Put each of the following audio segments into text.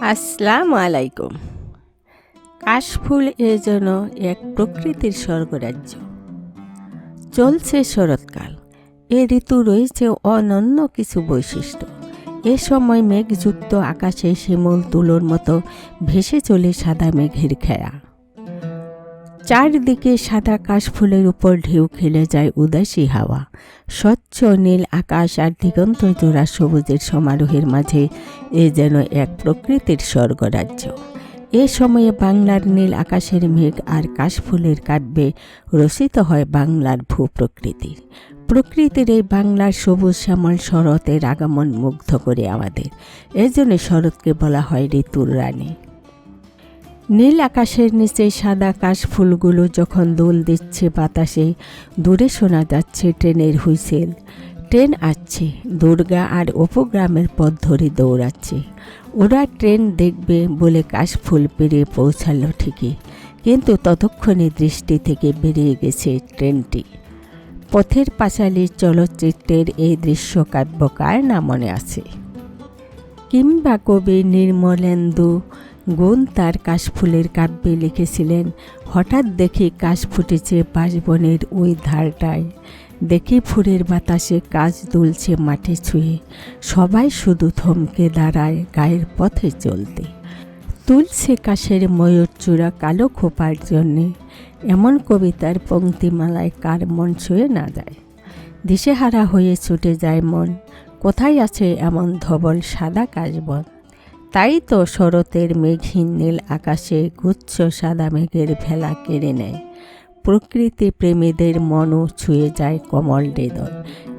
আসসালামু আলাইকুম। কাশফুল যেন এক প্রকৃতির স্বর্গরাজ্য। চলছে শরৎকাল। এ ঋতু রয়েছে অনন্য কিছু বৈশিষ্ট্য। এ সময় মেঘযুক্ত আকাশে শিমুল তুলোর মতো ভেসে চলে সাদা মেঘের খেয়া। চারদিকে সাদা কাশফুলের উপর ঢেউ খেলে যায় উদাসী হাওয়া। স্বচ্ছ নীল আকাশ আর দিগন্ত জোড়া সবুজের সমারোহের মাঝে এ যেন এক প্রকৃতির স্বর্গরাজ্য। এ সময়ে বাংলার নীল আকাশের মেঘ আর কাশফুলের কাব্যে রচিত হয় বাংলার ভূপ্রকৃতি। প্রকৃতির এই বাংলার সবুজ শ্যামল শরতের আগমন মুগ্ধ করে আমাদের। এজন্য শরৎকে বলা হয় ঋতুর রানী। নীল আকাশের নিচে সাদা কাশফুলগুলো যখন দোল দিচ্ছে বাতাসে, দূরে শোনা যাচ্ছে ট্রেনের হুইসেল। ট্রেন আসছে, দুর্গা আর অপু গ্রামের পথ ধরে দৌড়াচ্ছে। ওরা ট্রেন দেখবে বলে কাশফুল পেরিয়ে পৌঁছালো ঠিকই, কিন্তু ততক্ষণে দৃষ্টি থেকে বেরিয়ে গেছে ট্রেনটি। পথের পাঁচালী চলচ্চিত্রের এই দৃশ্য কাব্য কার না মনে আছে? কিংবা কবি নির্মলেন্দু গুণ তার কাশফুলের কাব্যে লিখেছিলেন, হঠাৎ দেখি কাশ ফুটেছে বাঁশবনের ওই ধারটায়, দেখি ফুলের বাতাসে কাশ দুলছে মাঠে ছুঁয়ে, সবাই শুধু থমকে দাঁড়ায় গায়ের পথে চলতে, তুলছে কাশের ময়ূরচূড়া কালো খোপার জন্যে। এমন কবিতার পংক্তিমালায় কার মন ছুঁয়ে না যায়? দিশেহারা হয়ে ছুটে যায় মন, কোথায় আছে এমন ধবল সাদা কাশবন? তাই তো শরতের মেঘহীন নীল আকাশে গুচ্ছ সাদা মেঘের ভেলা কেড়ে নেয়। প্রকৃতি প্রেমীদের মনও ছুঁয়ে যায় কমল হৃদয়।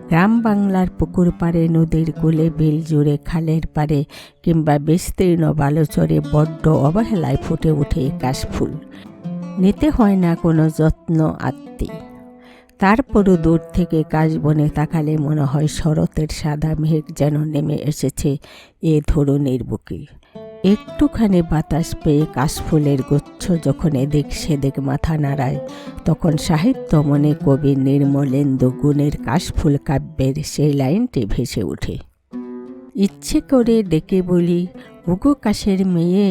গ্রাম বাংলার পুকুর পাড়ে, নদীর কূলে, বিল জুড়ে, খালের পাড়ে কিংবা বিস্তীর্ণ বালুচরে বড্ড অবহেলায় ফুটে ওঠে কাশফুল। নিতে হয় না কোনো যত্ন আত্মি। তারপরও দূর থেকে কাশবনে তাকালে মনে হয় শরতের সাদা মেঘ যেন নেমে এসেছে এ ধরুনির বুকে। একটুখানি বাতাস পেয়ে কাশফুলের গুচ্ছ যখন এদিক সেদিক মাথা নাড়ায়, তখন সাহিত্য মনে কবি নির্মলেন্দু গুণের কাশফুল কাব্যের সেই লাইনটি ভেসে ওঠে। ইচ্ছে করে ডেকে বলি, ওগো কাশের মেয়ে,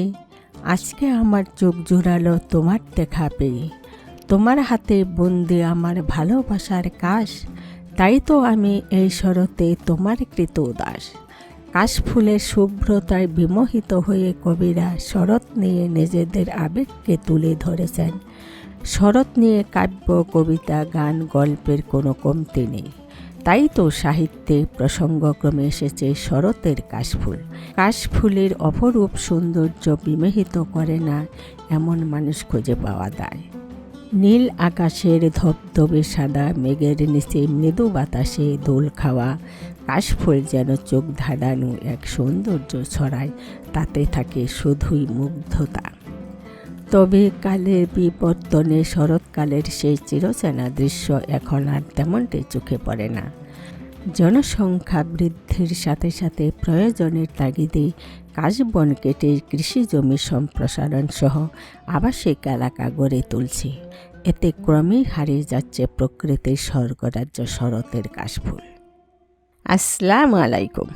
আজকে আমার চোখ জোড়ালো তোমার দেখা পেয়ে। তোমার হাতে বন্দি আমার ভালোবাসার কাশ, তাই তো আমি এই শরতে তোমার কৃত দাস। কাশফুলের শুভ্রতায় বিমোহিত হয়ে কবিরা শরৎ নিয়ে নিজেদের আবেগকে তুলে ধরেছেন। শরৎ নিয়ে কাব্য, কবিতা, গান, গল্পের কোনো কমতি নেই। তাই তো সাহিত্যে প্রসঙ্গক্রমে এসেছে শরতের কাশফুল। কাশফুলের অপরূপ সৌন্দর্য বিমোহিত করে না এমন মানুষ খুঁজে পাওয়া যায়। নীল আকাশের ধবধবে সাদা মেঘের নিচে মৃদু বাতাসে দোল খাওয়া কাশফুল যেন চোখ ধাঁধানো এক সৌন্দর্য ছড়ায়, তাতে থাকে শুধুই মুগ্ধতা। তবে কালের বিবর্তনে শরৎকালের সেই চিরচেনা দৃশ্য এখন আর তেমনটি চোখে পড়ে না। জনসংখ্যা বৃদ্ধির সাথে সাথে প্রয়োজনের তাগিদে কাশবন কেটে কৃষিজমি সম্প্রসারণ সহ আবাসিক এলাকা গড়ে তুলছে। এতে ক্রমেই হারিয়ে যাচ্ছে প্রকৃতির স্বর্গরাজ্য শরতের কাশফুল। আসসালামু আলাইকুম।